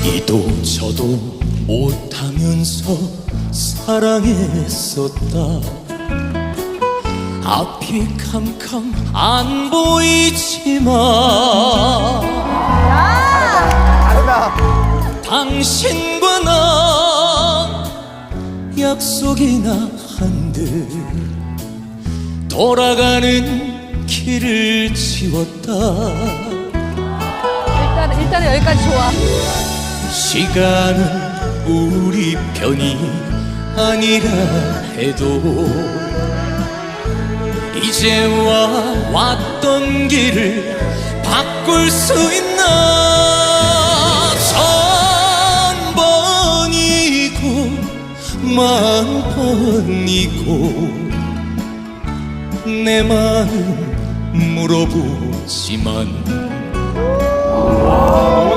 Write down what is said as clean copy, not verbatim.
이도 저도 못하면서 사랑했었다. 앞이 캄캄 안 보이지만 다르다. 당신과 나 약속이나 한들 돌아가는 길을 지웠다. 일단은 여기까지 좋아. 시간은 우리 편이 아니라 해도 이제와 왔던 길을 바꿀 수 있나. 천 번이고 만 번이고 내 마음 물어보지만